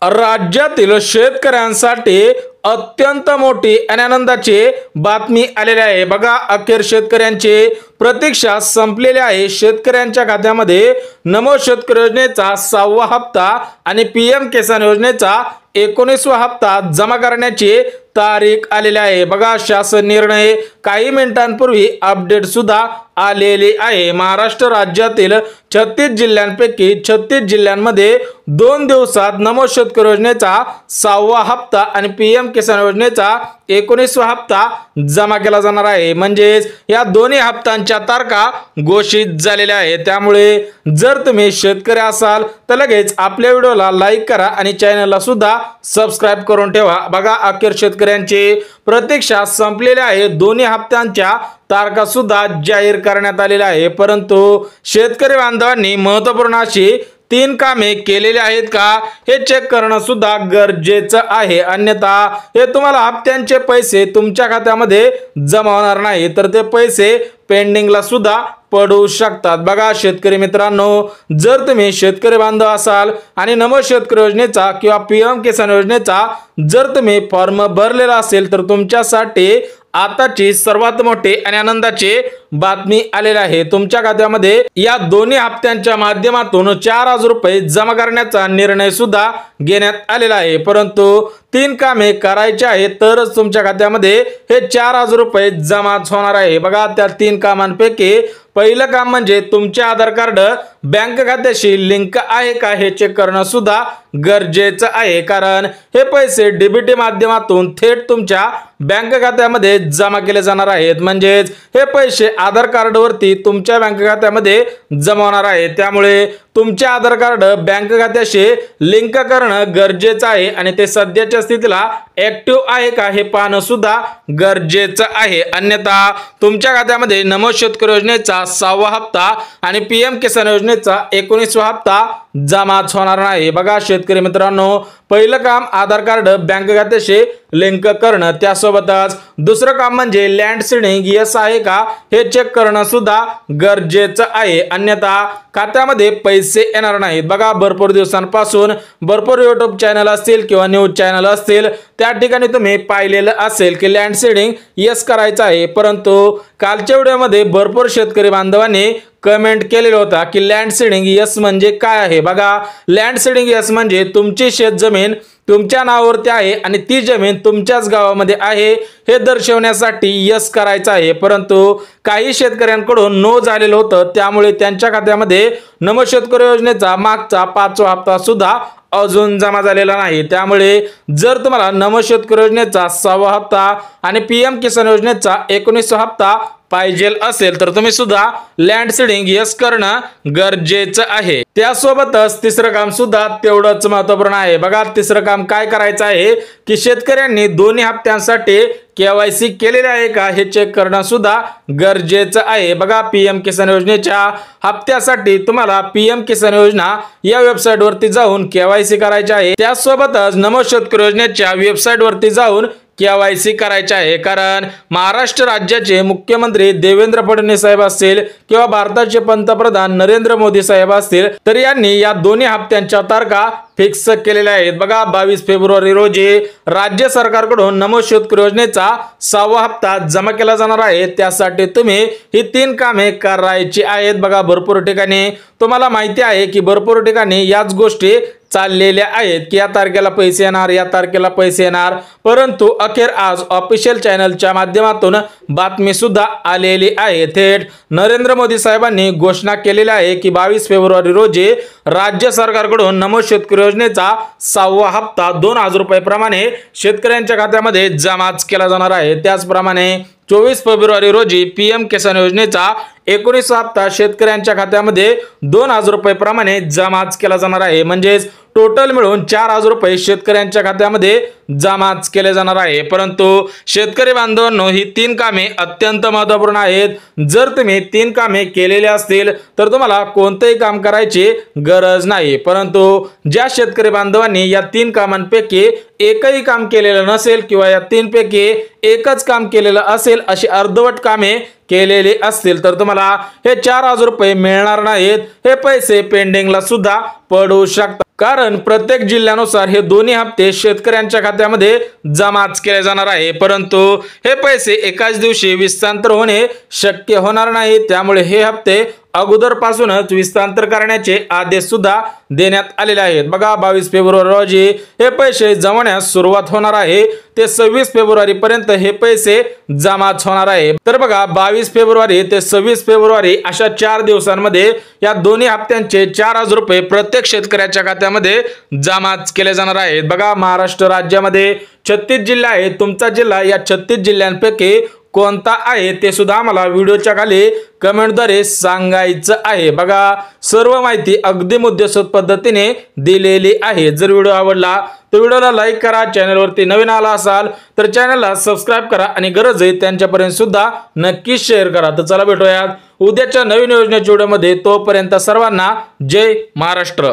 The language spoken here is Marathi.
राज्यातील शेतकऱ्यांसाठी अत्यंत मोठी आणि आनंदाची बातमी आलेली आहे। बघा, अखेर शेतकऱ्यांची प्रतीक्षा संपलेली आहे। शेतकऱ्यांच्या खात्यामध्ये नमो शेतकरी योजनेचा 6वा हप्ता आणि पीएम किसान योजनेचा 19वा हप्ता जमा करण्याची तारीख आलेली आहे। बघा, शासन निर्णय काही मिनिटांपूर्वी अपडेट सुद्धा आलेली आहे। महाराष्ट्र राज्यातील 36 जिल्ह्यांपैकी 36 जिल्ह्यांमध्ये 2 दिवसात नमो शेतकरी योजनेचा 6वा हप्ता आणि पीएम किसान योजनेचा 19वा हप्ता जमा केला जाणार आहे। म्हणजे या दोन्ही हप्त्यांच्या तारखा घोषित झालेल्या आहेत। त्यामुळे जर तुम्ही शेतकरी असाल तर लगेच आपल्या व्हिडिओला लाईक करा आणि चॅनलला सुद्धा सबस्क्राइब करून ठेवा। बघा, अखेर शेतकऱ्यांची प्रतीक्षा संपलेली आहे। दोन्ही हप्त्यांच्या तारखा सुद्धा जाहीर करण्यात आलेल्या आहे। परंतु शेतकरी बांधवांनी महत्त्वपूर्ण अशी 3 कामे केलेली आहेत का हे चेक करणं सुद्धा गरजेचं आहे। अन्यथा हे तुम्हाला हप्त्यांचे पैसे तुमच्या खात्यामध्ये जमा होणार नाही, तर ते पैसे पेंडिंगला सुद्धा पडू शकतात। बघा शेतकरी मित्रांनो, जर तुम्ही शेतकरी बांधव असाल आणि नमो शेतकरी योजनेचा किंवा पीएम किसान योजनेचा जर तुम्ही फॉर्म भरलेला असेल तर तुमच्यासाठी आताची सर्वात मोठी आणि आनंदाची बातमी आलेली आहे। तुमच्या खात्यामध्ये या दोन्ही हप्त्यांच्या माध्यमातून 4000 रुपये जमा करण्याचा निर्णय सुद्धा घेण्यात आलेला आहे। परंतु 3 कामे करायची आहेत तरच तुमच्या खात्यामध्ये हे 4000 रुपये जमा होणार आहे। बघा, त्या 3 कामांपैकी पहिलं काम म्हणजे तुमचे आधार कार्ड बँक खात्याशी लिंक आहे का हे चेक करणं सुद्धा गरजेचं आहे। कारण हे पैसे डीबीटी माध्यमातून थेट तुमच्या बँक खात्यामध्ये जमा केले जाणार आहेत। म्हणजेच हे पैसे आधार कार्ड वरती तुमच्या बँक खात्यामध्ये जमा होणार आहे। त्यामुळे तुमचे आधार कार्ड बँक खात्याशी लिंक करणं गरजेचं आहे आणि ते सध्याच्या स्थितीला ऍक्टिव्ह आहे का हे पाहणं सुद्धा गरजेचं आहे। अन्यथा तुमच्या खात्यामध्ये नमो शेतकरी योजनेचा 6वा हप्ता आणि पीएम किसान योजनेचा 19वा हप्ता जमा होणार नाही। बघा शेतकरी मित्रांनो, पहिलं काम आधार कार्ड बँक खात्याशी लिंक करणं, त्यासोबतच दुसरं काम म्हणजे लँड सीडिंग यस आहे का हे चेक करणं सुद्धा गरजेचं आहे। अन्यथा खात्यामध्ये पैसे येणार नाहीत। बघा, भरपूर दिवसांपासून भरपूर YouTube चॅनल असतील किंवा न्यूज चॅनल असतील त्या ठिकाणी तुम्ही पाहिलेलं असेल की लँड सीडिंग यस करायचं आहे, परंतु कालच्या व्हिडिओमध्ये भरपूर शेतकरी बांधवांनी कमेंट केलेला होता की लँड सीडिंग यस म्हणजे काय आहे। बघा, लँड सीडिंग यस म्हणजे तुमची शेतजमीन तुमच्या नावावरती आहे आणि ती जमीन तुमच्याच गावामध्ये आहे हे दर्शवण्यासाठी यस करायचं आहे। परंतु काही शेतकऱ्यांकडून नो झालेलं होतं, त्यामुळे त्यांच्या खात्यामध्ये नमो शेतकरी योजनेचा मागचा 5वा हप्ता सुद्धा अजून जमा झालेला नाही। त्यामुळे जर तुम्हाला नमो शेतकरी योजनेचा 6वा हप्ता आणि पीएम किसान योजनेचा 19वा हप्ता पाहिजे असेल तर तुम्ही सुद्धा लँड सीडिंग यस करणं गरजेचं आहे। त्यासोबतच तिसरं काम सुद्धा तेवढंच महत्त्वपूर्ण आहे। बघा, तिसरं काम काय करायचं आहे की शेतकऱ्यांनी दोन्ही हप्त्यांसाठी केवायसी केलेले आहे का हे चेक करणं सुद्धा गरजेचं आहे। बघा, पीएम किसान योजनेच्या हप्त्यासाठी तुम्हाला पीएम किसान योजना या वेबसाईट वरती जाऊन केवायसी करायची आहे। त्यासोबतच नमो शेतकरी योजनेच्या वेबसाईट वरती जाऊन केवायसी करायचे आहे। कारण महाराष्ट्र राज्याचे मुख्यमंत्री देवेंद्र फडणवीस साहेब असतील किंवा भारताचे पंतप्रधान नरेंद्र मोदी साहेब असतील तर यांनी या दोन्ही हप्त्यांच्या तारखा फिक्स केलेल्या आहेत। बघा, 22 फेब्रुवारी रोजी राज्य सरकारकडून नमो शेतकरी योजनेचा 6वा हप्ता जमा केला जाणार आहे। त्यासाठी तुम्ही ही 3 कामे करायची आहेत। बघा, भरपूर ठिकाणी तुम्हाला माहिती आहे की भरपूर ठिकाणी याच गोष्टी चाललेल्या आहेत की या तारखेला पैसे येणार, या तारखेला पैसे येणार, परंतु अखेर आज ऑफिशियल चॅनलच्या माध्यमातून बातमी सुद्धा आलेली आहे। थेट नरेंद्र मोदी साहेबांनी घोषणा केलेली आहे की 22 फेब्रुवारी रोजी राज्य सरकारकडून नमो शेतकरी योजनेचा 6वा हप्ता 2000 रुपये प्रमाणे शेतकऱ्यांच्या खात्यामध्ये जमा केला जाणार आहे। त्याचप्रमाणे 24 फेब्रुवारी रोजी पीएम किसान योजनेचा 19वा हप्ता शेतकऱ्यांच्या खात्यामध्ये 2000 रुपये प्रमाणे जमा केला जाणार आहे। म्हणजे टोटल मिळून 4000 रुपये शेतकऱ्यांच्या खात्यामध्ये जमा केले जाणार आहे। परंतु शेतकरी बांधवांनो, ही 3 कामे अत्यंत महत्त्वपूर्ण आहेत। जर तुम्ही 3 कामे केलेली असतील तर तुम्हाला कोणतेही काम करायची गरज नाही। परंतु ज्या शेतकरी बांधवांनी या 3 कामांपैकी एकही काम केलेलं नसेल किंवा या 3 पैकी एकच काम केलेलं असेल, अशी अर्धवट कामे केलेली असतील तर तुम्हाला हे 4000 रुपये मिळणार नाहीत। हे पैसे पेंडिंगला सुद्धा पडू शकतात। कारण प्रत्येक जिल्ह्यानुसार हे दोन्ही हप्ते शेतकऱ्यांच्या खात्यामध्ये जमाच केले जाणार आहे, परंतु हे पैसे एकाच दिवशी विस्तांतर होणे शक्य होणार नाही। त्यामुळे हे हप्ते अगोदरपासूनच विस्तांतर करण्याचे आदेश सुद्धा देण्यात आलेले आहेत। बघा 22 फेब्रुवारी रोजी हे पैसे जमण्यास सुरुवात होणार आहे, ते 26 फेब्रुवारी पर्यंत हे पैसे जमाच होणार आहे। तर बघा 22 फेब्रुवारी ते 26 फेब्रुवारी अशा 4 दिवसांमध्ये या दोन्ही हप्त्यांचे 4000 रुपये प्रत्येक शेतकऱ्याच्या खात्यामध्ये जमाच केले जाणार आहेत। बघा महाराष्ट्र राज्यामध्ये 36 जिल्हे आहेत, तुमचा जिल्हा या 36 जिल्ह्यांपैकी कोणता आहे ते सुद्धा आम्हाला व्हिडिओच्या खाली कमेंटद्वारे सांगायचं आहे। बघा सर्व माहिती अगदी मुद्देसूद पद्धतीने दिलेली आहे। जर व्हिडिओ आवडला तर व्हिडिओला लाईक करा, चॅनलवरती नवीन आला असाल तर चॅनलला सबस्क्राईब करा आणि गरज आहे त्यांच्यापर्यंत सुद्धा नक्की शेअर करा। तर चला भेटूयात उद्याच्या नवीन योजनेच्या व्हिडिओमध्ये, तोपर्यंत सर्वांना जय महाराष्ट्र।